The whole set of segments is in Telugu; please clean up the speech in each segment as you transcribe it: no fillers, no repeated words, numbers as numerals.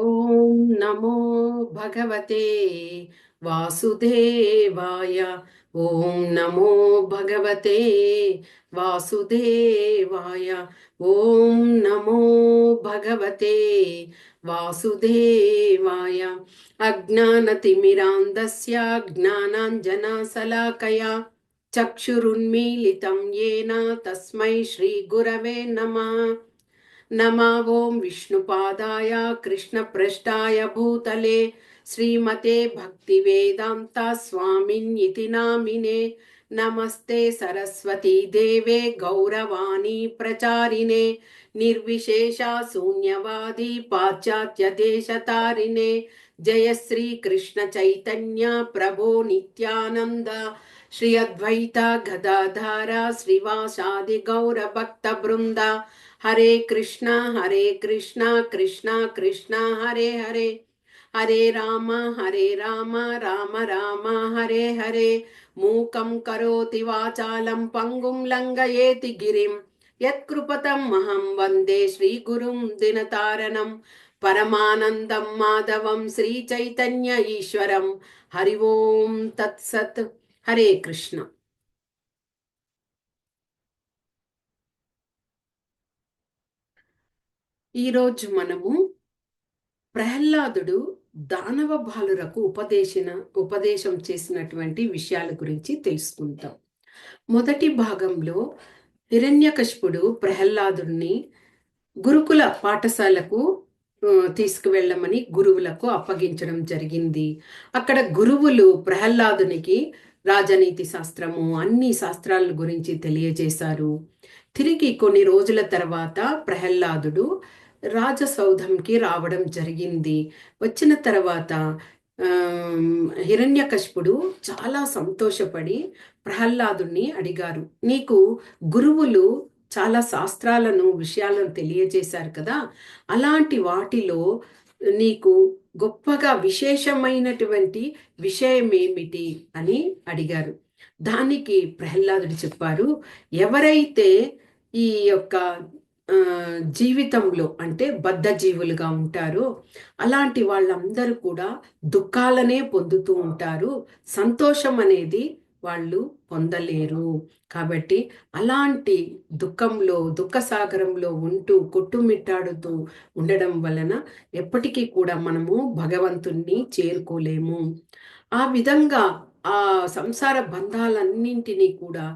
ఓం నమో భగవతే వాసుదేవాయ. ఓం నమో భగవతే వాసుదేవాయ. ఓం నమో భగవతే వాసుదేవాయ. అజ్ఞానతిమిరాంధస్య జ్ఞానాంజనశలాకయా చక్షురున్మీలితం येन తస్మై శ్రీగురవే నమః. नमा ओं विष्णुपादाय कृष्णपृष्ठाय भूतले श्रीमते भक्तिवेदान्ता स्वामिन्निति नामिने। नमस्ते सरस्वती देवे गौरवाणी प्रचारिणे निर्विशेषा शून्यवादी पाश्चात्य देशतारिणे। जय श्री कृष्ण चैतन्य प्रभो नित्यानंद श्री अद्वैता गदाधारा श्रीवासादि गौर भक्त वृंदा। हरे कृष्णा कृष्णा कृष्णा हरे हरे, हरे राम राम राम हरे हरे। मूकं करोति वाचालं पंगुं लंघयेति गिरिं यत्कृपतम् अहं वन्दे श्रीगुरुं दिनतारणं। परमानन्दं माधवं श्रीचैतन्य ईश्वरं। हरि ओं तत्सत्। हरे कृष्ण। ఈరోజు మనము ప్రహ్లాదుడు దానవ బాలురకు ఉపదేశం చేసినటువంటి విషయాల గురించి తెలుసుకుంటాం. మొదటి భాగంలో హిరణ్యకశిపుడు ప్రహ్లాదుడిని గురుకుల పాఠశాలకు తీసుకువెళ్ళమని గురువులకు అప్పగించడం జరిగింది. అక్కడ గురువులు ప్రహ్లాదునికి రాజనీతి శాస్త్రము అన్ని శాస్త్రాల గురించి తెలియజేశారు. తిరిగి కొన్ని రోజుల తర్వాత ప్రహ్లాదుడు రాజసౌధంకి రావడం జరిగింది. వచ్చిన తర్వాత హిరణ్యకశిపుడు చాలా సంతోషపడి ప్రహ్లాదుని అడిగారు, నీకు గురువులు చాలా శాస్త్రాలను విషయాలను తెలియజేశారు కదా, అలాంటి వాటిలో నీకు గొప్పగా విశేషమైనటువంటి విషయం ఏమిటి అని అడిగారు. దానికి ప్రహ్లాదుడు చెప్పారు, ఎవరైతే ఈ యొక్క జీవితంలో అంటే బద్ధ జీవులుగా ఉంటారో అలాంటి వాళ్ళందరూ కూడా దుఃఖాలనే పొందుతూ ఉంటారు, సంతోషం అనేది వాళ్ళు పొందలేరు. కాబట్టి అలాంటి దుఃఖంలో దుఃఖసాగరంలో ఉంటూ కొట్టుమిట్టాడుతూ ఉండడం వలన ఎప్పటికీ కూడా మనము భగవంతుణ్ణి చేరుకోలేము. ఆ విధంగా ఆ సంసార బంధాలన్నింటినీ కూడా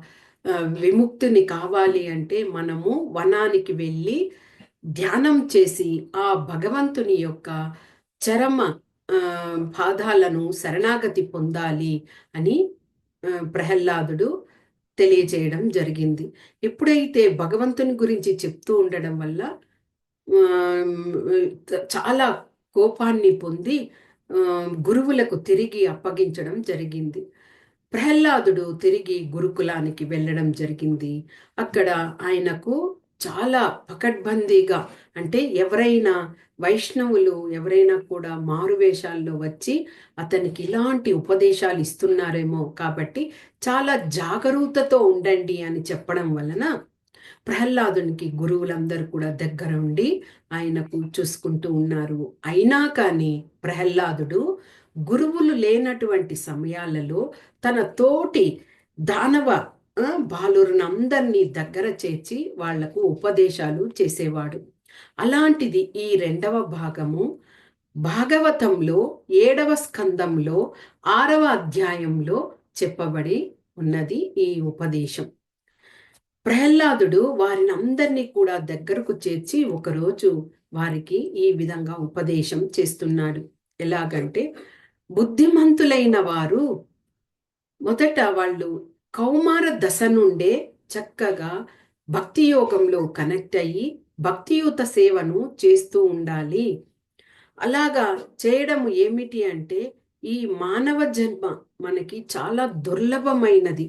విముక్తిని కావాలి అంటే మనము వనానికి వెళ్ళి ధ్యానం చేసి ఆ భగవంతుని యొక్క చరమ పాదాలను శరణాగతి పొందాలి అని ప్రహ్లాదుడు తెలియజేయడం జరిగింది. ఎప్పుడైతే భగవంతుని గురించి చెప్తూ ఉండడం వల్ల చాలా కోపాన్ని పొంది గురువులకు తిరిగి అప్పగించడం జరిగింది. ప్రహ్లాదుడు తిరిగి గురుకులానికి వెళ్ళడం జరిగింది. అక్కడ ఆయనకు చాలా పకడ్బందీగా, అంటే ఎవరైనా వైష్ణవులు ఎవరైనా కూడా మారువేషాల్లో వచ్చి అతనికి ఇలాంటి ఉపదేశాలు ఇస్తున్నారేమో కాబట్టి చాలా జాగరూకతతో ఉండండి అని చెప్పడం వలన ప్రహ్లాదునికి గురువులందరూ కూడా దగ్గర ఉండి ఆయనకు చూసుకుంటూ ఉన్నారు. అయినా కానీ ప్రహ్లాదుడు గురువులు లేనటువంటి సమయాలలో తన తోటి దానవ బాలురునందరినీ దగ్గర చేర్చి వాళ్లకు ఉపదేశాలు చేసేవాడు. అలాంటిది ఈ రెండవ భాగము భాగవతంలో 7వ స్కందంలో 6వ అధ్యాయంలో చెప్పబడి ఉన్నది. ఈ ఉపదేశం ప్రహ్లాదుడు వారిని అందరినీ కూడా దగ్గరకు చేర్చి ఒకరోజు వారికి ఈ విధంగా ఉపదేశం చేస్తున్నాడు. ఎలాగంటే, బుద్ధిమంతులైన వారు మొదట వాళ్ళు కౌమార దశ నుండే చక్కగా భక్తి యోగంలో కనెక్ట్ అయ్యి భక్తియుత సేవను చేస్తూ ఉండాలి. అలాగా చేయడం ఏమిటి అంటే, ఈ మానవ జన్మ మనకి చాలా దుర్లభమైనది.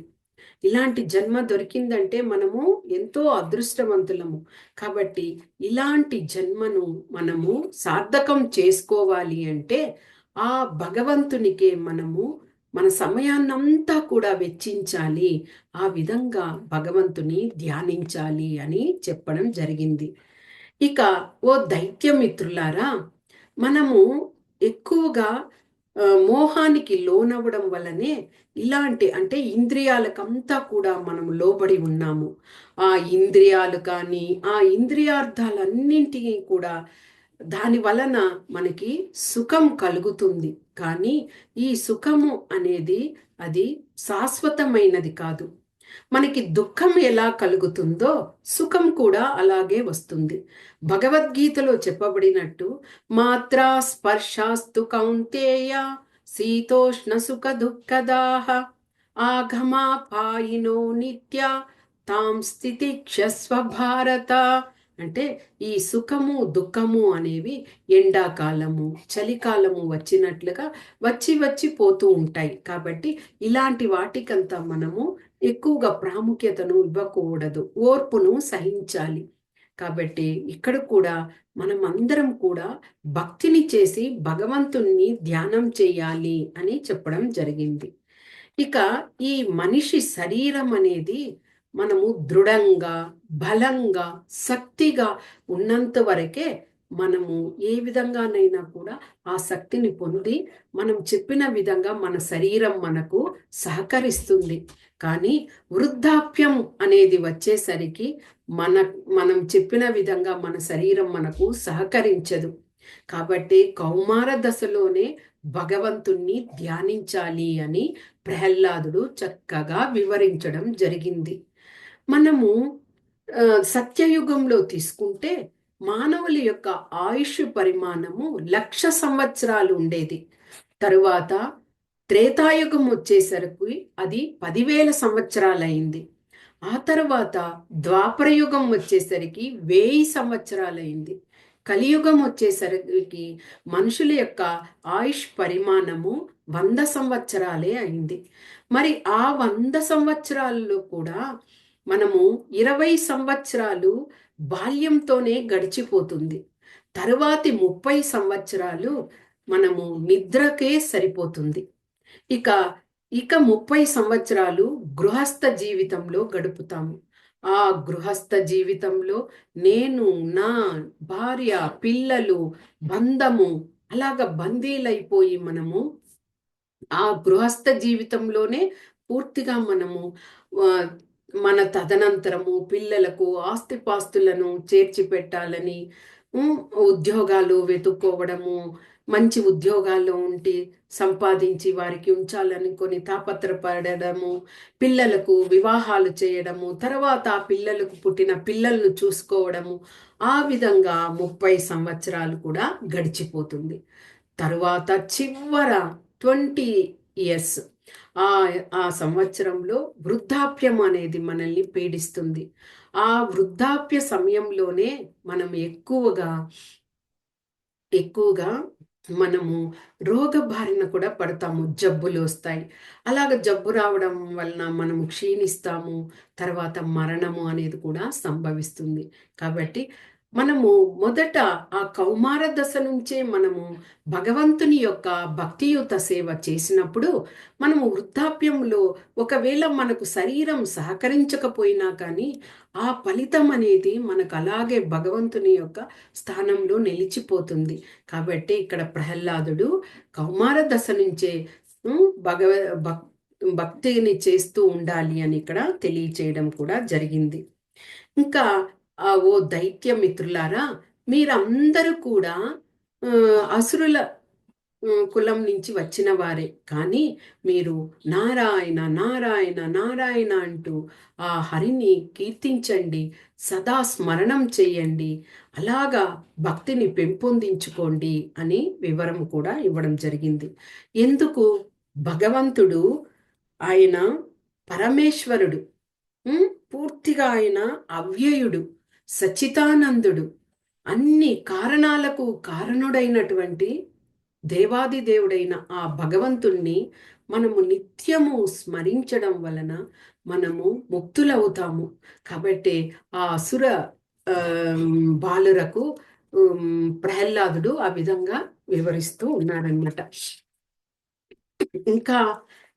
ఇలాంటి జన్మ దొరికిందంటే మనము ఎంతో అదృష్టవంతులము. కాబట్టి ఇలాంటి జన్మను మనము సార్థకం చేసుకోవాలి అంటే ఆ భగవంతునికే మనము మన సమయాన్నంతా కూడా వెచ్చించాలి. ఆ విధంగా భగవంతుని ధ్యానించాలి అని చెప్పడం జరిగింది. ఇక ఓ దైత్యమిత్రులారా, మనము ఎక్కువగా మోహానికి లోనవ్వడం వల్లనే ఇలాంటి అంటే ఇంద్రియాలకంతా కూడా మనము లోబడి ఉన్నాము. ఆ ఇంద్రియాలు కానీ ఆ ఇంద్రియార్థాలన్నింటినీ కూడా దాని వలన మనకి సుఖం కలుగుతుంది. కానీ ఈ సుఖము అనేది అది శాశ్వతమైనది కాదు. మనకి దుఃఖం ఎలా కలుగుతుందో సుఖం కూడా అలాగే వస్తుంది. భగవద్గీతలో చెప్పబడినట్టు మాత్రా స్పర్శాస్తు కౌంతేయ శీతోష్ణ సుఖ దుఃఖదాహ ఆగమాపాయినో నిత్య తాం స్థితి క్షస్వ భారత. అంటే ఈ సుఖము దుఃఖము అనేవి ఎండాకాలము చలికాలము వచ్చినట్లుగా వచ్చి వచ్చి పోతూ ఉంటాయి. కాబట్టి ఇలాంటి వాటికంతా మనము ఎక్కువగా ప్రాముఖ్యతను ఇవ్వకూడదు, ఓర్పును సహించాలి. కాబట్టి ఇక్కడ కూడా మనం అందరం కూడా భక్తిని చేసి భగవంతుణ్ణి ధ్యానం చేయాలి అని చెప్పడం జరిగింది. ఇక ఈ మనిషి శరీరం అనేది మనము దృఢంగా బలంగా శక్తిగా ఉన్నంత వరకే మనము ఏ విధంగానైనా కూడా ఆ శక్తిని పొంది మనం చెప్పిన విధంగా మన శరీరం మనకు సహకరిస్తుంది. కానీ వృద్ధాప్యం అనేది వచ్చేసరికి మనం చెప్పిన విధంగా మన శరీరం మనకు సహకరించదు. కాబట్టి కౌమార దశలోనే భగవంతుణ్ణి ధ్యానించాలి అని ప్రహ్లాదుడు చక్కగా వివరించడం జరిగింది. మనము సత్యయుగంలో తీసుకుంటే మానవుల యొక్క ఆయుష్ పరిమాణము 1,00,000 సంవత్సరాలు ఉండేది. తరువాత త్రేతాయుగం వచ్చేసరికి అది 10,000 సంవత్సరాలైంది. ఆ తర్వాత ద్వాపరయుగం వచ్చేసరికి 1000 సంవత్సరాలైంది. కలియుగం వచ్చేసరికి మనుషుల యొక్క ఆయుష్ పరిమాణము 100 సంవత్సరాలే అయింది. మరి ఆ 100 సంవత్సరాల్లో కూడా మనము 20 సంవత్సరాలు బాల్యంతోనే గడిచిపోతుంది. తరువాతి 30 సంవత్సరాలు మనము నిద్రకే సరిపోతుంది. ఇక ఇక 30 సంవత్సరాలు గృహస్థ జీవితంలో గడుపుతాము. ఆ గృహస్థ జీవితంలో నేను, నా భార్య, పిల్లలు, బంధము అలాగ బందీలైపోయి మనము ఆ గృహస్థ జీవితంలోనే పూర్తిగా మనము మన తదనంతరము పిల్లలకు ఆస్తిపాస్తులను చేర్చి పెట్టాలని ఉద్యోగాలు వెతుక్కోవడము, మంచి ఉద్యోగాల్లో ఉండి సంపాదించి వారికి ఉంచాలని కొని తాపత్రపడము, పిల్లలకు వివాహాలు చేయడము, తర్వాత ఆ పిల్లలకు పుట్టిన పిల్లలను చూసుకోవడము, ఆ విధంగా 30 సంవత్సరాలు కూడా గడిచిపోతుంది. తరువాత చివర 20 ఇయర్స్ ఆ ఆ సంవత్సరంలో వృద్ధాప్యం అనేది మనల్ని పీడిస్తుంది. ఆ వృద్ధాప్య సమయంలోనే మనం ఎక్కువగా మనము రోగ బారిన కూడా పడతాము, జబ్బులు వస్తాయి. అలాగ జబ్బు రావడం వలన మనము క్షీణిస్తాము, తర్వాత మరణము అనేది కూడా సంభవిస్తుంది. కాబట్టి మనము మొదట ఆ కౌమార దశ నుంచే మనము భగవంతుని యొక్క భక్తియుత సేవ చేసినప్పుడు మనము వృద్ధాప్యంలో ఒకవేళ మనకు శరీరం సహకరించకపోయినా కానీ ఆ ఫలితం అనేది మనకు అలాగే భగవంతుని యొక్క స్థానంలో నిలిచిపోతుంది. కాబట్టి ఇక్కడ ప్రహ్లాదుడు కౌమార దశ నుంచే భగవ భక్తిని చేస్తూ ఉండాలి అని ఇక్కడ తెలియచేయడం కూడా జరిగింది. ఇంకా ఓ దైత్య మిత్రులారా, మీరందరూ కూడా అసురుల కులం నుంచి వచ్చిన వారే. కానీ మీరు నారాయణ నారాయణ నారాయణ అంటూ ఆ హరిని కీర్తించండి, సదా స్మరణం చేయండి, అలాగా భక్తిని పెంపొందించుకోండి అని వివరం కూడా ఇవ్వడం జరిగింది. ఎందుకు? భగవంతుడు ఆయన పరమేశ్వరుడు, పూర్తిగా ఆయన అవ్యయుడు, సచ్చితానందుడు, అన్ని కారణాలకు కారణుడైనటువంటి దేవాది దేవుడైన ఆ భగవంతుణ్ణి మనము నిత్యము స్మరించడం వలన మనము ముక్తులవుతాము. కాబట్టి ఆ అసుర బాలురకు ప్రహ్లాదుడు ఆ విధంగా వివరిస్తూ ఉన్నారన్నమాట. ఇంకా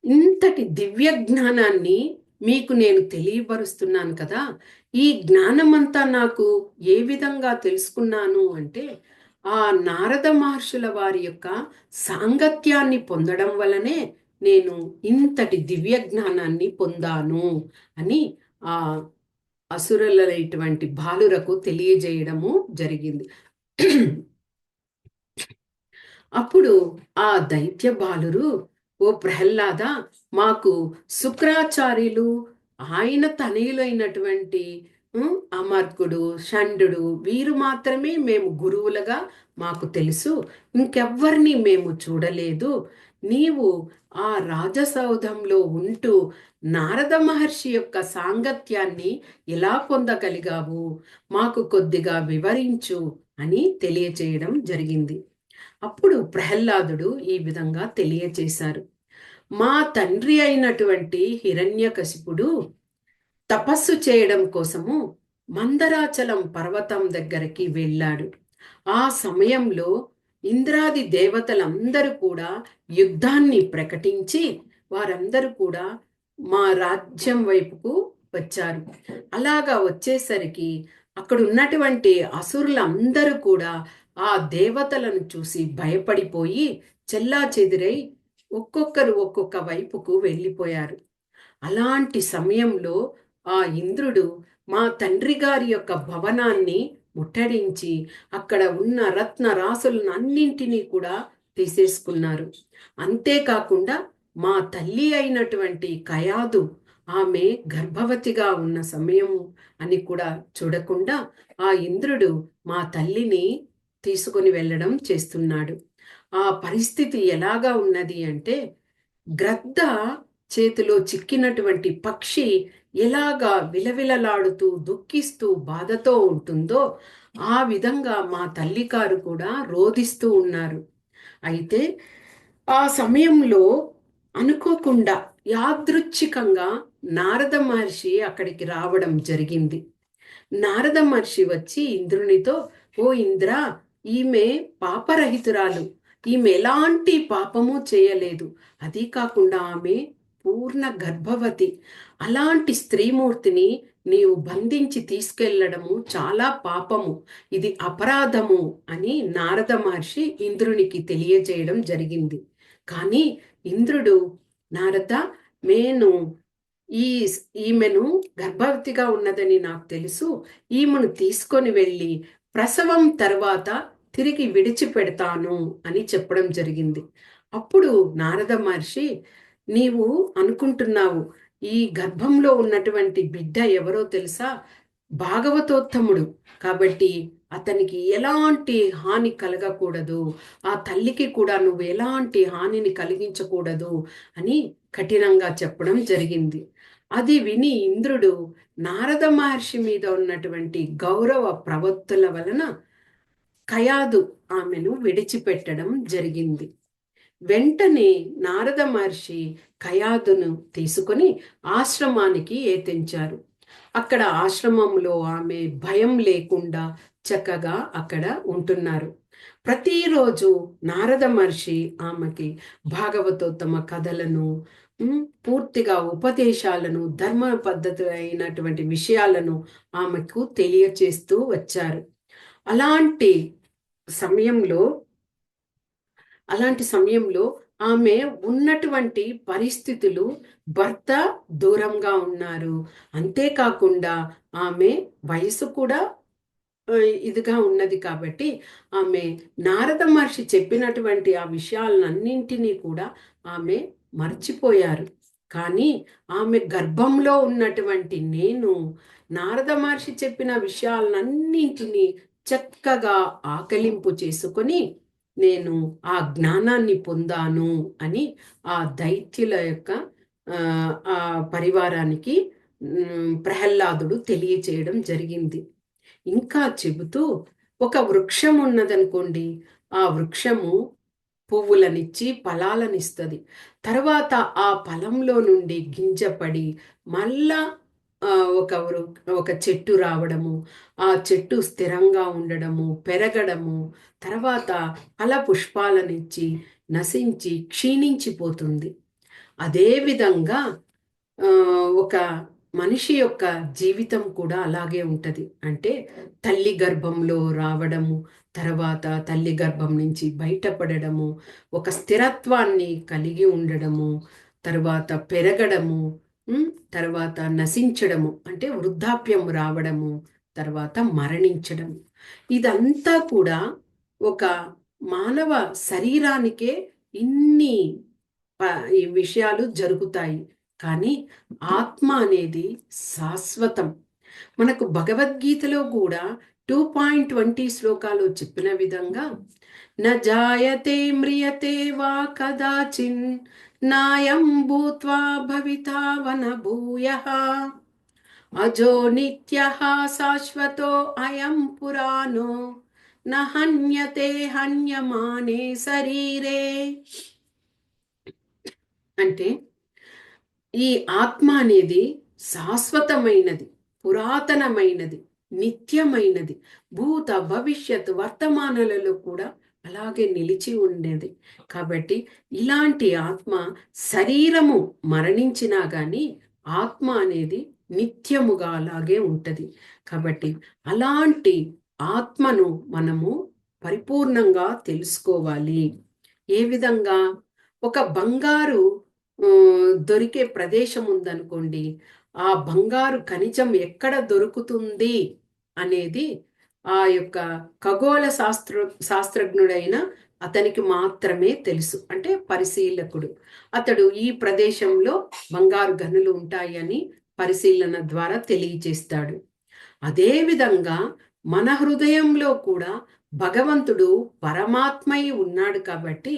ఇంతటి దివ్య జ్ఞానాన్ని మీకు నేను తెలియపరుస్తున్నాను కదా. ఈ జ్ఞానమంతా నాకు ఏ విధంగా తెలుసుకున్నాను అంటే ఆ నారద మహర్షుల వారి యొక్క సాంగత్యాన్ని పొందడం వలనే నేను ఇంతటి దివ్య జ్ఞానాన్ని పొందాను అని ఆ అసురులైనటువంటి బాలురకు తెలియజేయడము జరిగింది. అప్పుడు ఆ దైత్య బాలురు, ఓ ప్రహ్లాద, మాకు శుక్రాచార్యులు, ఆయన తనయులైనటువంటి అమర్కుడు, షండు, వీరు మాత్రమే మేము గురువులుగా మాకు తెలుసు, ఇంకెవ్వరిని మేము చూడలేదు. నీవు ఆ రాజసౌధంలో ఉంటూ నారద మహర్షి యొక్క సాంగత్యాన్ని ఎలా పొందగలిగావు, మాకు కొద్దిగా వివరించు అని తెలియచేయడం జరిగింది. అప్పుడు ప్రహ్లాదుడు ఈ విధంగా తెలియచేశారు. మా తండ్రి అయినటువంటి హిరణ్యకశిపుడు తపస్సు చేయడం కోసము మందరాచలం పర్వతం దగ్గరికి వెళ్ళాడు. ఆ సమయంలో ఇంద్రాది దేవతలందరూ కూడా యుద్ధాన్ని ప్రకటించి వారందరూ కూడా మా రాజ్యం వైపుకు వచ్చారు. అలాగా వచ్చేసరికి అక్కడ ఉన్నటువంటి అసురులందరూ కూడా ఆ దేవతలను చూసి భయపడిపోయి చెల్లాచెదురై ఒక్కొక్కరు ఒక్కొక్క వైపుకు వెళ్ళిపోయారు. అలాంటి సమయంలో ఆ ఇంద్రుడు మా తండ్రి గారి యొక్క భవనాన్ని ముట్టడించి అక్కడ ఉన్న రత్న రాసులను అన్నింటినీ కూడా తీసేసుకున్నారు. అంతేకాకుండా మా తల్లి అయినటువంటి కయాదు, ఆమె గర్భవతిగా ఉన్న సమయం అని కూడా చూడకుండా ఆ ఇంద్రుడు మా తల్లిని తీసుకుని వెళ్ళడం చేస్తున్నాడు. ఆ పరిస్థితి ఎలాగా ఉన్నది అంటే, గ్రద్ద చేతిలో చిక్కినటువంటి పక్షి ఎలాగా విలవిలలాడుతూ దుఃఖిస్తూ బాధతో ఉంటుందో ఆ విధంగా మా తల్లిగారు కూడా రోధిస్తూ ఉన్నారు. అయితే ఆ సమయంలో అనుకోకుండా యాదృచ్ఛికంగా నారద మహర్షి అక్కడికి రావడం జరిగింది. నారద మహర్షి వచ్చి ఇంద్రునితో, ఓ ఇంద్ర, ఈమె పాపరహితురాలు, ఈమె ఎలాంటి పాపము చేయలేదు, అది కాకుండా ఆమె పూర్ణ గర్భవతి, అలాంటి స్త్రీమూర్తిని నీవు బంధించి తీసుకెళ్లడము చాలా పాపము, ఇది అపరాధము అని నారద మహర్షి ఇంద్రునికి తెలియజేయడం జరిగింది. కానీ ఇంద్రుడు, నారద, నేను ఈమెను గర్భవతిగా ఉన్నదని నాకు తెలుసు, ఈమెను తీసుకొని వెళ్ళి ప్రసవం తర్వాత తిరిగి విడిచిపెడతాను అని చెప్పడం జరిగింది. అప్పుడు నారద మహర్షి, నీవు అనుకుంటున్నావు ఈ గర్భంలో ఉన్నటువంటి బిడ్డ ఎవరో తెలుసా, భాగవతోత్తముడు, కాబట్టి అతనికి ఎలాంటి హాని కలగకూడదు, ఆ తల్లికి కూడా నువ్వు ఎలాంటి హానిని కలిగించకూడదు అని కఠినంగా చెప్పడం జరిగింది. అది విని ఇంద్రుడు నారద మహర్షి మీద ఉన్నటువంటి గౌరవ ప్రవత్తుల వలన కయాదు ఆమెను విడిచిపెట్టడం జరిగింది. వెంటనే నారద మహర్షి కయాదును తీసుకొని ఆశ్రమానికి ఏతించారు. అక్కడ ఆశ్రమంలో ఆమె భయం లేకుండా చక్కగా అక్కడ ఉంటున్నారు. ప్రతిరోజు నారద మహర్షి ఆమెకి భాగవతోత్తమ కథలను, పూర్తిగా ఉపదేశాలను, ధర్మ పద్ధతి అయినటువంటి విషయాలను ఆమెకు తెలియచేస్తూ వచ్చారు. అలాంటి సమయంలో అలాంటి సమయంలో ఆమె ఉన్నటువంటి పరిస్థితులు, భర్త దూరంగా ఉన్నారు, అంతేకాకుండా ఆమె వయసు కూడా ఇదిగా ఉన్నది కాబట్టి ఆమె నారద మహర్షి చెప్పినటువంటి ఆ విషయాలన్నింటినీ కూడా ఆమె మర్చిపోయారు. కానీ ఆమె గర్భంలో ఉన్నటువంటి నేను నారద మహర్షి చెప్పిన విషయాలన్నింటినీ చక్కగా ఆకలింపు చేసుకొని నేను ఆ జ్ఞానాన్ని పొందాను అని ఆ దైత్యుల యొక్క ఆ పరివారానికి ప్రహ్లాదుడు తెలియచేయడం జరిగింది. ఇంకా చెబుతూ, ఒక వృక్షం ఉన్నదనుకోండి, ఆ వృక్షము పువ్వులనిచ్చి ఫలాలనిస్తుంది. తర్వాత ఆ ఫలంలో నుండి గింజ పడి మళ్ళా ఒక ఒక చెట్టు రావడము, ఆ చెట్టు స్థిరంగా ఉండడము, పెరగడము, తర్వాత ఫల పుష్పాలనిచ్చి నశించి క్షీణించిపోతుంది. అదేవిధంగా ఒక మనిషి యొక్క జీవితం కూడా అలాగే ఉంటది. అంటే తల్లి గర్భంలో రావడము, తర్వాత తల్లి గర్భం నుంచి బయటపడడము, ఒక స్థిరత్వాన్ని కలిగి ఉండడము, తర్వాత పెరగడము, తర్వాత నశించడము అంటే వృద్ధాప్యం రావడము, తర్వాత మరణించడము. ఇదంతా కూడా ఒక మానవ శరీరానికే ఇన్ని ఈ విషయాలు జరుగుతాయి. కానీ ఆత్మ అనేది శాశ్వతం. మనకు భగవద్గీతలో కూడా 2.20 శ్లోకాలు చెప్పిన విధంగా న జాయతే మ్రియతే వా కదాచిన్ నాయం భూత్వా భవితా వన భూయః అజో నిత్యః శాశ్వతో అయం పురాణో న హన్యతే హన్యమానే శరీరే. అంటే ఈ ఆత్మ అనేది శాశ్వతమైనది, పురాతనమైనది, నిత్యమైనది, భూత భవిష్యత్ వర్తమానాలలో కూడా అలాగే నిలిచి ఉండేది. కాబట్టి ఇలాంటి ఆత్మ శరీరము మరణించినా గాని ఆత్మ అనేది నిత్యముగా అలాగే ఉంటది. కాబట్టి అలాంటి ఆత్మను మనము పరిపూర్ణంగా తెలుసుకోవాలి. ఏ విధంగా? ఒక బంగారు దొరికే ప్రదేశం ఉందనుకోండి, ఆ బంగారు ఖనిజం ఎక్కడ దొరుకుతుంది అనేది ఆ యొక్క ఖగోళ శాస్త్రజ్ఞుడైన అతనికి మాత్రమే తెలుసు. అంటే పరిశీలకుడు. అతడు ఈ ప్రదేశంలో బంగారు గనులు ఉంటాయని పరిశీలన ద్వారా తెలియజేస్తాడు. అదేవిధంగా మన హృదయంలో కూడా భగవంతుడు పరమాత్మై ఉన్నాడు. కాబట్టి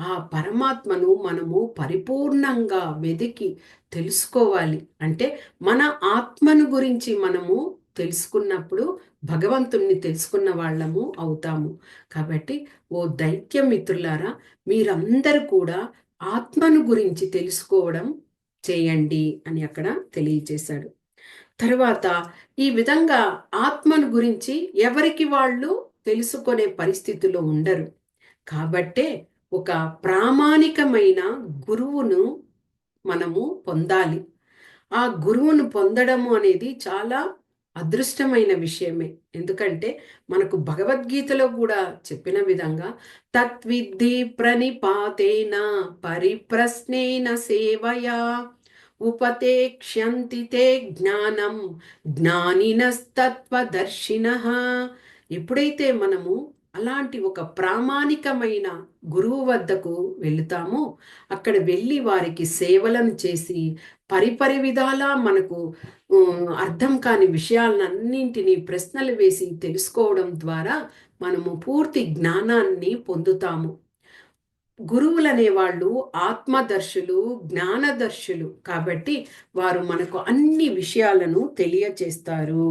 ఆ పరమాత్మను మనము పరిపూర్ణంగా వెదికి తెలుసుకోవాలి. అంటే మన ఆత్మను గురించి మనము తెలుసుకున్నప్పుడు భగవంతుణ్ణి తెలుసుకున్న వాళ్ళము అవుతాము. కాబట్టి ఓ దైత్య మిత్రులారా, మీరందరూ కూడా ఆత్మను గురించి తెలుసుకోవడం చేయండి అని అక్కడ తెలియజేశాడు. తర్వాత ఈ విధంగా ఆత్మను గురించి ఎవరికి వాళ్ళు తెలుసుకునే పరిస్థితిలో ఉండరు. కాబట్టే ఒక ప్రామాణికమైన గురువును మనము పొందాలి. ఆ గురువును పొందడము అనేది చాలా అదృష్టమైన విషయమే. ఎందుకంటే మనకు భగవద్గీతలో కూడా చెప్పిన విధంగా తత్విద్ధి ప్రణిపాతేన పరిప్రశ్నేన సేవయా ఉపతేక్ష్యంతి తే జ్ఞానం జ్ఞానినస్తత్వదర్శినః. ఎప్పుడైతే మనము అలాంటి ఒక ప్రామాణికమైన గురువు వద్దకు వెళుతామో అక్కడ వెళ్ళి వారికి సేవలను చేసి పరిపరి విధాలా మనకు అర్థం కాని విషయాలన్నింటినీ ప్రశ్నలు వేసి తెలుసుకోవడం ద్వారా మనము పూర్తి జ్ఞానాన్ని పొందుతాము. గురువులు అనేవాళ్ళు ఆత్మదర్శులు, జ్ఞానదర్శులు. కాబట్టి వారు మనకు అన్ని విషయాలను తెలియచేస్తారు.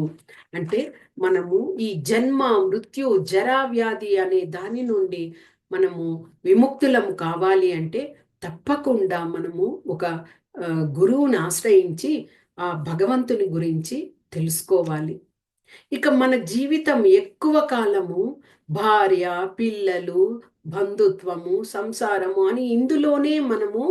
అంటే మనము ఈ జన్మ మృత్యు జరా వ్యాధి అనే దాని నుండి మనము విముక్తులము కావాలి అంటే తప్పకుండా మనము ఒక గురువుని ఆశ్రయించి ఆ భగవంతుని గురించి తెలుసుకోవాలి. ఇక మన జీవితం ఎక్కువ కాలము భార్య, పిల్లలు, బంధుత్వము, సంసారము అని ఇందులోనే మనము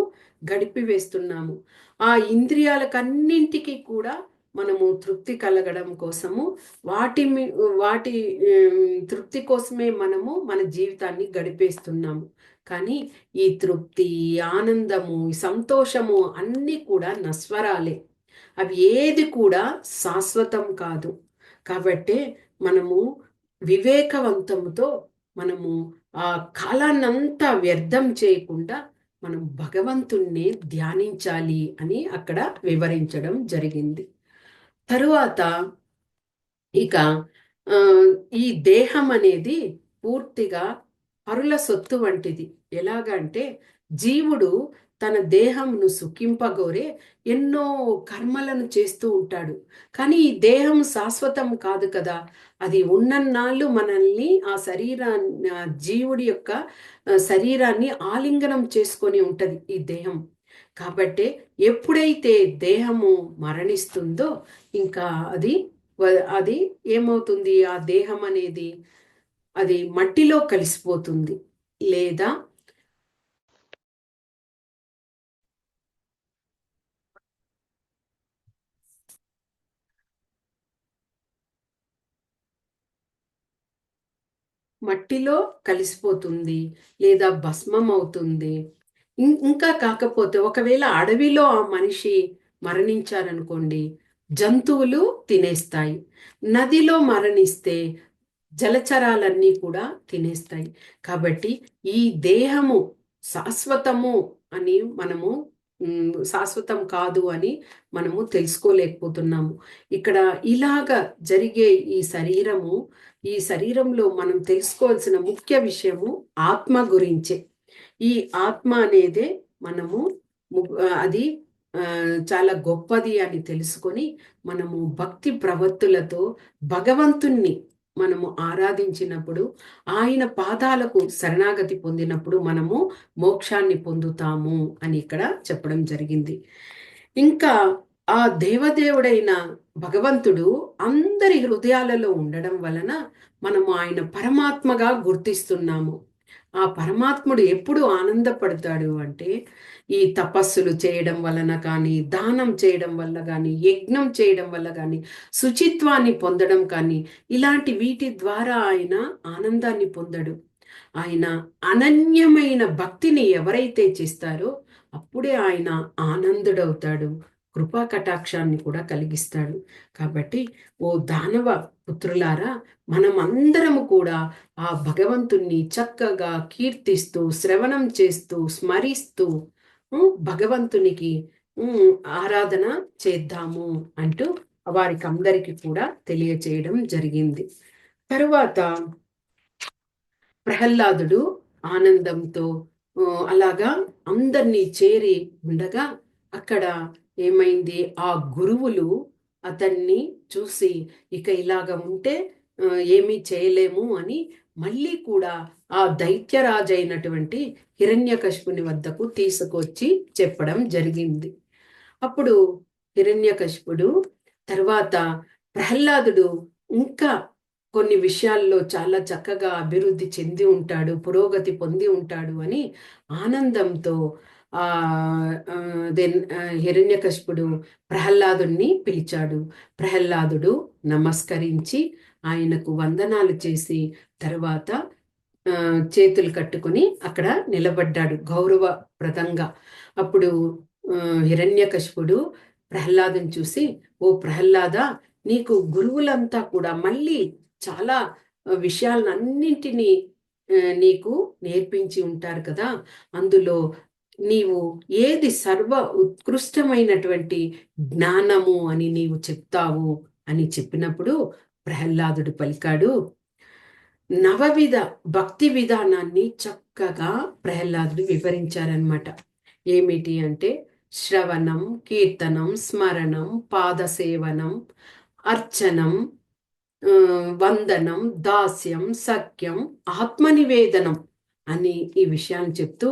గడిపివేస్తున్నాము. ఆ ఇంద్రియాలకన్నింటికి కూడా మనము తృప్తి కలగడం కోసము వాటి తృప్తి కోసమే మనము మన జీవితాన్ని గడిపేస్తున్నాము. కానీ ఈ తృప్తి, ఆనందము, సంతోషము అన్నీ కూడా నశ్వరాలే. అవి ఏది కూడా శాశ్వతం కాదు. కాబట్టి మనము వివేకవంతముతో మనము ఆ కాలాన్నంతా వ్యర్థం చేయకుండా మనం భగవంతుణ్ణి ధ్యానించాలి అని అక్కడ వివరించడం జరిగింది. తరువాత ఇక ఈ దేహం అనేది పూర్తిగా పరుల సొత్తు వంటిది. ఎలాగంటే జీవుడు తన దేహంను సుఖింపగోరే ఎన్నో కర్మలను చేస్తూ ఉంటాడు. కానీ ఈ దేహం శాశ్వతం కాదు కదా. అది ఉన్నన్నాళ్ళు మనల్ని ఆ శరీరాన్ని, జీవుడి యొక్క శరీరాన్ని ఆలింగనం చేసుకొని ఉంటది ఈ దేహం. కాబట్టి ఎప్పుడైతే దేహము మరణిస్తుందో ఇంకా అది ఏమవుతుంది? ఆ దేహం అనేది అది మట్టిలో కలిసిపోతుంది. లేదా మట్టిలో కలిసిపోతుంది లేదా భస్మం అవుతుంది. ఇంకా కాకపోతే ఒకవేళ అడవిలో ఆ మనిషి మరణించారనుకోండి, జంతువులు తినేస్తాయి. నదిలో మరణిస్తే జలచరాలన్నీ కూడా తినేస్తాయి. కాబట్టి ఈ దేహము శాశ్వతము అని మనము శాశ్వతం కాదు అని మనము తెలుసుకోలేకపోతున్నాము. ఇక్కడ ఇలాగ జరిగే ఈ శరీరంలో మనం తెలుసుకోవాల్సిన ముఖ్య విషయము ఆత్మ గురించే. ఈ ఆత్మ అనేదే మనము అది చాలా గొప్పది అని తెలుసుకొని మనము భక్తి ప్రవృత్తులతో భగవంతుణ్ణి మనము ఆరాధించినప్పుడు, ఆయన పాదాలకు శరణాగతి పొందినప్పుడు మనము మోక్షాన్ని పొందుతాము అని ఇక్కడ చెప్పడం జరిగింది. ఇంకా ఆ దేవదేవుడైన భగవంతుడు అందరి హృదయాలలో ఉండడం వలన మనము ఆయన పరమాత్మగా గుర్తిస్తున్నాము. ఆ పరమాత్ముడు ఎప్పుడు ఆనందపడతాడు అంటే, ఈ తపస్సులు చేయడం వలన కానీ, దానం చేయడం వల్ల కానీ, యజ్ఞం చేయడం వల్ల కానీ, శుచిత్వాన్ని పొందడం కానీ, ఇలాంటి వీటి ద్వారా ఆయన ఆనందాన్ని పొందడు. ఆయన అనన్యమైన భక్తిని ఎవరైతే చేస్తారో అప్పుడే ఆయన ఆనందుడవుతాడు, కృపా కటాక్షాన్ని కూడా కలిగిస్తాడు. కాబట్టి ఓ దానవ పుత్రులారా, మనమందరము కూడా ఆ భగవంతుణ్ణి చక్కగా కీర్తిస్తూ, శ్రవణం చేస్తూ, స్మరిస్తూ భగవంతునికి ఆరాధన చేద్దాము అంటూ వారికి అందరికీ కూడా తెలియచేయడం జరిగింది. తరువాత ప్రహ్లాదుడు ఆనందంతో అలాగా అందరినీ చేరి ఉండగా అక్కడ ఏమైంది, ఆ గురువులు అతన్ని చూసి ఇక ఇలాగ ఉంటే ఏమీ చేయలేము అని మళ్ళీ కూడా ఆ దైత్యరాజు అయినటువంటి హిరణ్యకశిపుని వద్దకు తీసుకొచ్చి చెప్పడం జరిగింది. అప్పుడు హిరణ్యకశిపుడు తర్వాత ప్రహ్లాదుడు ఇంకా కొన్ని విషయాల్లో చాలా చక్కగా అభివృద్ధి చెంది ఉంటాడు, పురోగతి పొంది ఉంటాడు అని ఆనందంతో ఆ హిరణ్యకశిపుడు ప్రహ్లాదుని పిలిచాడు. ప్రహ్లాదుడు నమస్కరించి ఆయనకు వందనాలు చేసి తర్వాత చేతులు కట్టుకుని అక్కడ నిలబడ్డాడు గౌరవప్రదంగా. అప్పుడు హిరణ్యకశిపుడు ప్రహ్లాదుని చూసి, ఓ ప్రహ్లాద, నీకు గురువులంతా కూడా మళ్ళీ చాలా విషయాలన్నింటినీ నీకు నేర్పించి ఉంటారు కదా, అందులో నీవు ఏది సర్వ ఉత్కృష్టమైనటువంటి జ్ఞానము అని నీవు చెప్తావు అని చెప్పినప్పుడు ప్రహ్లాదుడు పలికాడు. నవవిధ భక్తి విధానాన్ని చక్కగా ప్రహ్లాదుడు వివరించారనమాట. ఏమిటి అంటే శ్రవణం, కీర్తనం, స్మరణం, పాదసేవనం, అర్చనం, వందనం, దాస్యం, సఖ్యం, ఆత్మనివేదనం అని ఈ విషయాన్ని చెప్తూ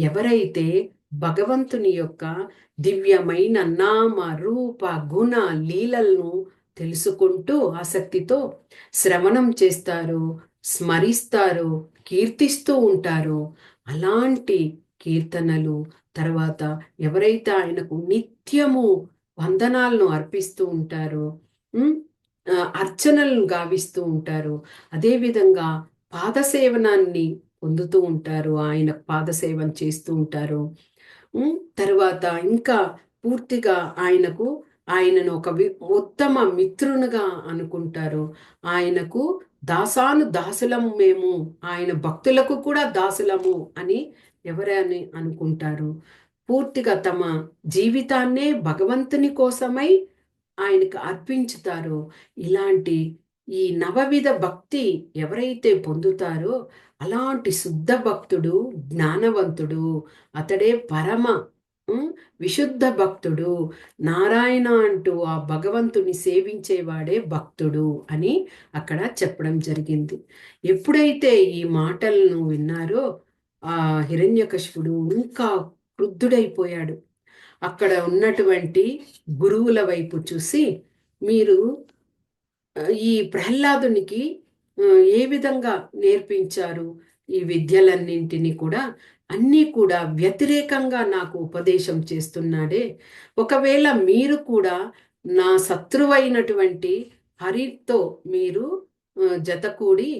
ఎవరైతే భగవంతుని యొక్క దివ్యమైన నామ రూప గుణ లీలలను తెలుసుకుంటూ ఆసక్తితో శ్రవణం చేస్తారు, స్మరిస్తారు, కీర్తిస్తూ ఉంటారు, అలాంటి కీర్తనలు తర్వాత ఎవరైతే ఆయనకు నిత్యము వందనాలను అర్పిస్తూ ఉంటారో, అర్చనలను గావిస్తూ ఉంటారు, అదేవిధంగా పాదసేవనాన్ని పొందుతూ ఉంటారు, ఆయన పాదసేవన చేస్తూ ఉంటారు. తర్వాత ఇంకా పూర్తిగా ఆయనను ఒక ఉత్తమ మిత్రునిగా అనుకుంటారు. ఆయనకు దాసులము మేము, ఆయన భక్తులకు కూడా దాసులము అని ఎవరని అనుకుంటారు. పూర్తిగా తమ జీవితాన్నే భగవంతుని కోసమై ఆయనకు అర్పించుతారో, ఇలాంటి ఈ నవవిధ భక్తి ఎవరైతే పొందుతారో అలాంటి శుద్ధ భక్తుడు జ్ఞానవంతుడు, అతడే పరమ విశుద్ధ భక్తుడు, నారాయణ అంటూ ఆ భగవంతుని సేవించేవాడే భక్తుడు అని అక్కడ చెప్పడం జరిగింది. ఎప్పుడైతే ఈ మాటలను విన్నారో ఆ హిరణ్యకశిపుడు ఇంకా క్రుద్ధుడైపోయాడు. అక్కడ ఉన్నటువంటి గురువుల వైపు చూసి, మీరు ఈ ప్రహ్లాదునికి ఏ విధంగా నేర్పించారు ఈ విద్యలన్నింటినీ కూడా, అన్నీ కూడా వ్యతిరేకంగా నాకు ఉపదేశం చేస్తున్నాడే, ఒకవేళ మీరు కూడా నా శత్రువైనటువంటి హరితో మీరు జతకూడి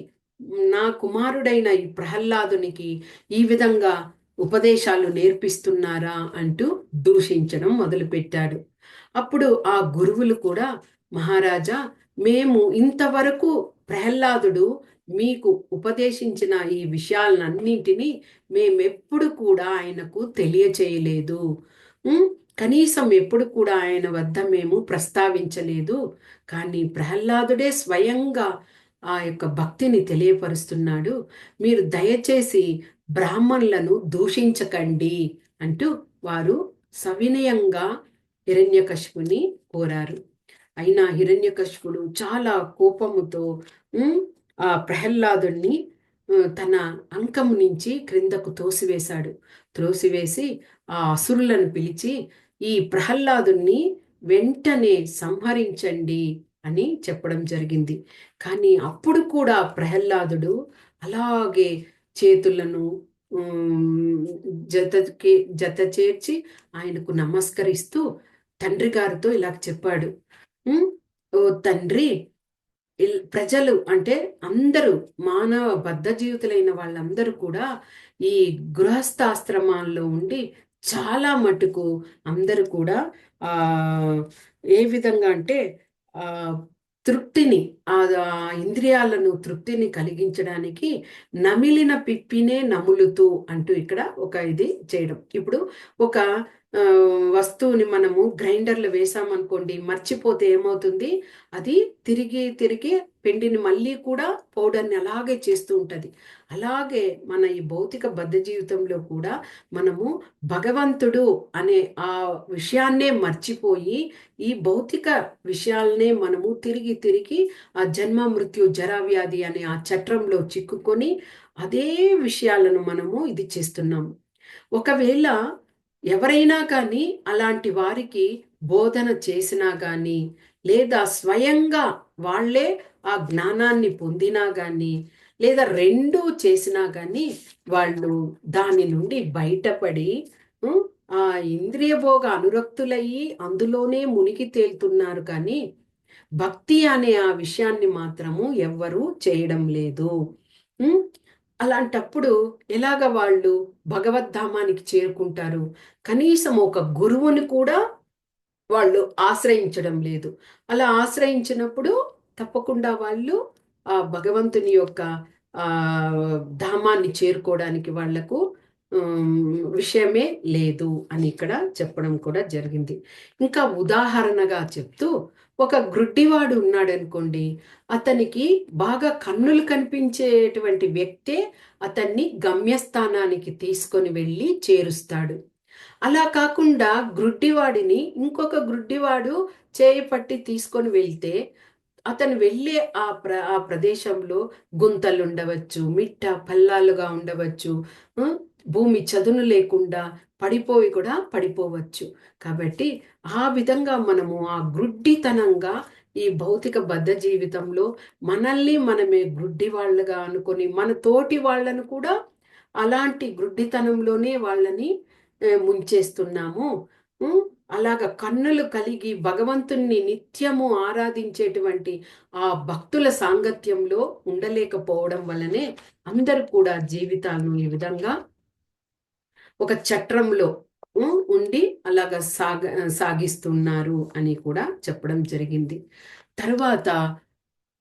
నా కుమారుడైన ఈ ప్రహ్లాదునికి ఈ విధంగా ఉపదేశాలు నేర్పిస్తున్నారా అంటూ దూషించడం మొదలుపెట్టాడు. అప్పుడు ఆ గురువులు కూడా, మహారాజా, మేము ఇంతవరకు ప్రహ్లాదుడు మీకు ఉపదేశించిన ఈ విషయాలన్నింటినీ మేమెప్పుడు కూడా ఆయనకు తెలియచేయలేదు. ఉమ్, కనీసం ఎప్పుడు కూడా ఆయన వద్ద మేము ప్రస్తావించలేదు. కానీ ప్రహ్లాదుడే స్వయంగా ఆ యొక్క భక్తిని తెలియపరుస్తున్నాడు. మీరు దయచేసి బ్రాహ్మణులను దూషించకండి అంటూ వారు సవినయంగా హిరణ్యకశిపుని కోరారు. అయినా హిరణ్యకశిపుడు చాలా కోపముతో ఉమ్, ఆ ప్రహ్లాదుణ్ణి తన అంకము నుంచి క్రిందకు తోసివేశాడు. త్రోసివేసి ఆ అసురులను పిలిచి, ఈ ప్రహ్లాదుణ్ణి వెంటనే సంహరించండి అని చెప్పడం జరిగింది. కానీ అప్పుడు కూడా ప్రహ్లాదుడు అలాగే చేతులను జతకి జత చేర్చి ఆయనకు నమస్కరిస్తూ తండ్రి గారితో ఇలా చెప్పాడు. "ఉమ్, ఓ తండ్రి, ప్రజలు అంటే అందరూ మానవ బద్ధ జీవితులైన వాళ్ళందరూ కూడా ఈ గృహస్థాశ్రమాల్లో ఉండి చాలా మటుకు అందరూ కూడా ఆ ఏ విధంగా అంటే ఆ తృప్తిని ఆ ఇంద్రియాలను తృప్తిని కలిగించడానికి నమిలిన పిప్పినే నములుతూ అంటూ ఇక్కడ ఒక ఇది చేయడం. ఇప్పుడు ఒక ఆ, వస్తువుని మనము గ్రైండర్లో వేసామనుకోండి, మర్చిపోతే ఏమవుతుంది, అది తిరిగి తిరిగి పిండిని మళ్ళీ కూడా పౌడర్ని అలాగే చేస్తూ ఉంటుంది. అలాగే మన ఈ భౌతిక బద్ధ జీవితంలో కూడా మనము భగవంతుడు అనే ఆ విషయాన్నే మర్చిపోయి ఈ భౌతిక విషయాలనే మనము తిరిగి తిరిగి ఆ జన్మ మృత్యు జరా వ్యాధి అనే ఆ చట్రంలో చిక్కుకొని అదే విషయాలను మనము ఇది చేస్తున్నాము. ఒకవేళ ఎవరైనా కానీ అలాంటి వారికి బోధన చేసినా కానీ, లేదా స్వయంగా వాళ్ళే ఆ జ్ఞానాన్ని పొందినా కానీ, లేదా రెండూ చేసినా కానీ వాళ్ళు దాని నుండి బయటపడి ఉమ్, ఆ ఇంద్రియ భోగ అనురక్తులయ్యి అందులోనే మునిగి తేలుతున్నారు. కానీ భక్తి అనే ఆ విషయాన్ని మాత్రము ఎవ్వరూ చేయడం లేదు. ఉమ్, అలాంటప్పుడు ఎలాగ వాళ్ళు భగవద్ధామానికి చేరుకుంటారు? కనీసం ఒక గురువుని కూడా వాళ్ళు ఆశ్రయించడం లేదు. అలా ఆశ్రయించినప్పుడు తప్పకుండా వాళ్ళు ఆ భగవంతుని యొక్క ఆ ధామాన్ని చేరుకోవడానికి వాళ్లకు విషయమే లేదు అని ఇక్కడ చెప్పడం కూడా జరిగింది. ఇంకా ఉదాహరణగా చెప్తూ, ఒక గ్రుడ్డివాడు ఉన్నాడు అనుకోండి, అతనికి బాగా కన్నులు కనిపించేటువంటి వ్యక్తే అతన్ని గమ్యస్థానానికి తీసుకొని వెళ్ళి చేరుస్తాడు. అలా కాకుండా గ్రుడ్డివాడిని ఇంకొక గ్రుడ్డివాడు చేయి పట్టి తీసుకొని వెళ్తే అతను వెళ్ళే ఆ ప్రదేశంలో గుంతలు ఉండవచ్చు, మిట్ట పల్లాలుగా ఉండవచ్చు, భూమి చదును లేకుండా పడిపోయి కూడా పడిపోవచ్చు. కాబట్టి ఆ విధంగా మనము ఆ గ్రుడ్డితనంగా ఈ భౌతిక బద్ధ జీవితంలో మనల్ని మనమే గ్రుడ్డి వాళ్ళగా అనుకొని మన తోటి వాళ్ళను కూడా అలాంటి గ్రుడ్డితనంలోనే వాళ్ళని ముంచేస్తున్నాము. అలాగ కన్నులు కలిగి భగవంతుణ్ణి నిత్యము ఆరాధించేటువంటి ఆ భక్తుల సాంగత్యంలో ఉండలేకపోవడం వల్లనే అందరూ కూడా జీవితాలను ఈ విధంగా ఒక చట్రంలో ఉండి అలాగ సాగిస్తున్నారు అని కూడా చెప్పడం జరిగింది. తరువాత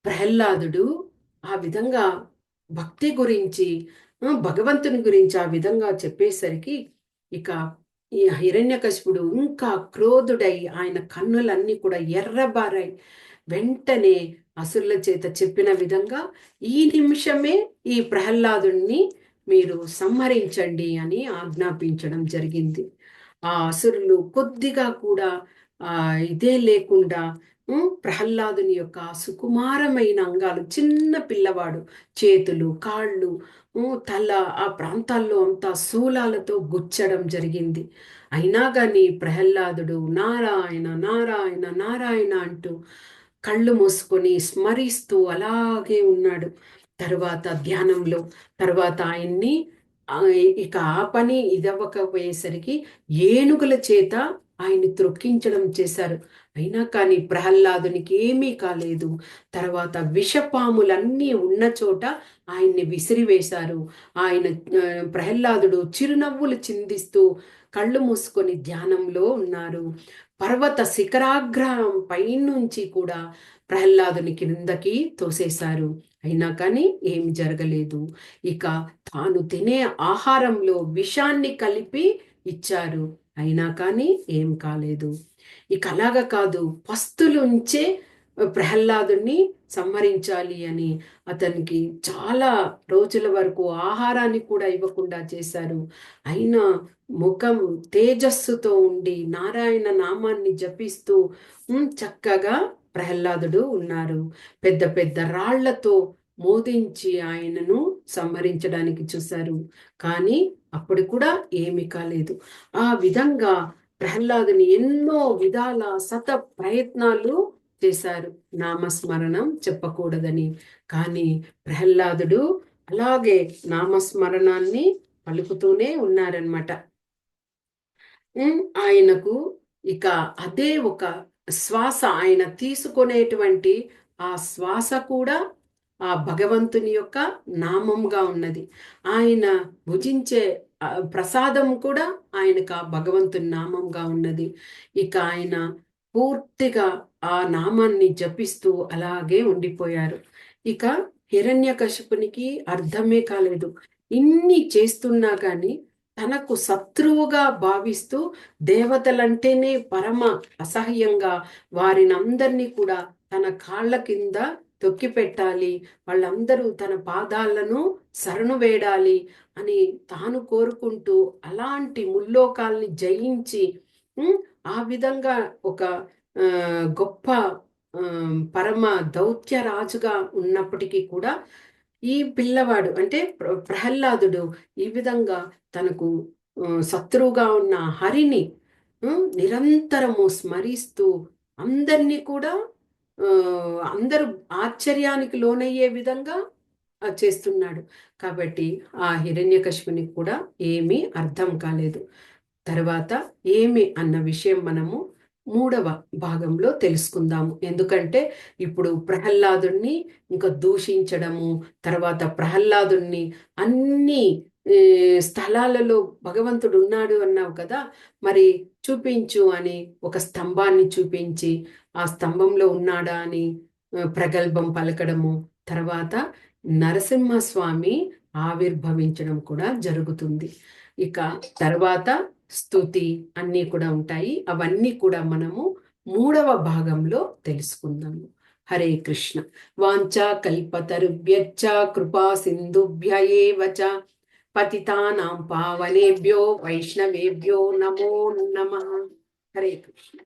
ప్రహ్లాదుడు ఆ విధంగా భక్తి గురించి భగవంతుని గురించి ఆ విధంగా చెప్పేసరికి ఇక ఈ హిరణ్యకశిపుడు ఇంకా క్రోధుడై ఆయన కన్నులన్నీ కూడా ఎర్రబారాయి. వెంటనే అసురుల చేత చెప్పిన విధంగా ఈ నిమిషమే ఈ ప్రహ్లాదుణ్ణి మీరు సంహరించండి అని ఆజ్ఞాపించడం జరిగింది. ఆ అసురులు కొద్దిగా కూడా ఇదే లేకుండా ప్రహ్లాదుని యొక్క సుకుమారమైన అంగాలు, చిన్న పిల్లవాడు, చేతులు, కాళ్ళు, తల, ఆ ప్రాంతాల్లో అంతా శూలాలతో గుచ్చడం జరిగింది. అయినా కానీ ప్రహ్లాదుడు నారాయణ నారాయణ నారాయణ అంటూ కళ్ళు మూసుకొని స్మరిస్తూ అలాగే ఉన్నాడు. తర్వాత ధ్యానంలో తర్వాత ఆయన్ని ఇక ఆ పని ఇదవ్వకపోయేసరికి ఏనుగుల చేత ఆయన్ని త్రొక్కించడం చేశారు. అయినా కానీ ప్రహ్లాదునికి ఏమీ కాలేదు. తర్వాత విషపాములన్నీ ఉన్న చోట ఆయన్ని విసిరివేశారు. ఆయన ప్రహ్లాదుడు చిరునవ్వులు చిందిస్తూ కళ్ళు మూసుకొని ధ్యానంలో ఉన్నారు. పర్వత శిఖరాగ్రహం పైనుంచి కూడా ప్రహ్లాదుని కిందకి తోసేశారు. అయినా కానీ ఏం జరగలేదు. ఇక తాను తినే ఆహారంలో విషాన్ని కలిపి ఇచ్చారు. అయినా కానీ ఏం కాలేదు. ఇక అలాగా కాదు, పస్తులుంచే ప్రహ్లాదుని సంహరించాలి అని అతనికి చాలా రోజుల వరకు ఆహారాన్ని కూడా ఇవ్వకుండా చేశారు. అయినా ముఖం తేజస్సుతో ఉండి నారాయణ నామాన్ని జపిస్తూ చక్కగా ప్రహ్లాదుడు ఉన్నారు. పెద్ద పెద్ద రాళ్లతో మోదించి ఆయనను సంహరించడానికి చూశారు. కానీ అప్పుడు కూడా ఏమీ కాలేదు. ఆ విధంగా ప్రహ్లాదుని ఎన్నో విధాల శత ప్రయత్నాలు చేశారు నామస్మరణం చెప్పకూడదని. కానీ ప్రహ్లాదుడు అలాగే నామస్మరణాన్ని పలుకుతూనే ఉన్నారనమాట. ఆయనకు ఇక అదే ఒక శ్వాస, ఆయన తీసుకునేటువంటి ఆ శ్వాస కూడా ఆ భగవంతుని యొక్క నామంగా ఉన్నది. ఆయన భుజించే ప్రసాదం కూడా ఆయనకు ఆ భగవంతుని నామంగా ఉన్నది. ఇక ఆయన పూర్తిగా ఆ నామాన్ని జపిస్తూ అలాగే ఉండిపోయారు. ఇక హిరణ్యకశిపునికి అర్థమే కాలేదు. ఇన్ని చేస్తున్నా కానీ తనకు శత్రువుగా భావిస్తూ దేవతలంటేనే పరమ అసహ్యంగా వారినందరినీ కూడా తన కాళ్ళ కింద తొక్కి పెట్టాలి, వాళ్ళందరూ తన పాదాలను శరణు వేడాలి అని తాను కోరుకుంటూ అలాంటి ముల్లోకాల్ని జయించి ఆ విధంగా ఒక గొప్ప పరమ దౌత్య రాజుగా ఉన్నప్పటికీ కూడా ఈ పిల్లవాడు అంటే ప్రహ్లాదుడు ఈ విధంగా తనకు శత్రువుగా ఉన్న హరిని నిరంతరము స్మరిస్తూ అందరినీ కూడా అందరూ ఆశ్చర్యానికి లోనయ్యే విధంగా చేస్తున్నాడు. కాబట్టి ఆ హిరణ్యకశిపునికి కూడా ఏమీ అర్థం కాలేదు. తర్వాత ఏమి అన్న విషయం మనము 3వ భాగంలో తెలుసుకుందాము. ఎందుకంటే ఇప్పుడు ప్రహ్లాదుణ్ణి ఇంకా దూషించడము, తర్వాత ప్రహ్లాదుణ్ణి అన్ని స్థలాలలో భగవంతుడు ఉన్నాడు అన్నావు కదా, మరి చూపించు అని ఒక స్తంభాన్ని చూపించి ఆ స్తంభంలో ఉన్నాడా అని ప్రగల్భం పలకడము, తర్వాత నరసింహస్వామి ఆవిర్భవించడం కూడా జరుగుతుంది. ఇక తర్వాత స్తుతి అన్నీ కూడా ఉంటాయి. అవన్నీ కూడా మనము 3వ భాగంలో తెలుసుకుందాము. హరే కృష్ణ. వాంఛా కల్పతరుభ్యశ్చ కృపా సింధుభ్య ఏవ చ పతితానాం పావనేభ్యో వైష్ణవేభ్యో నమో నమః. హరే కృష్ణ.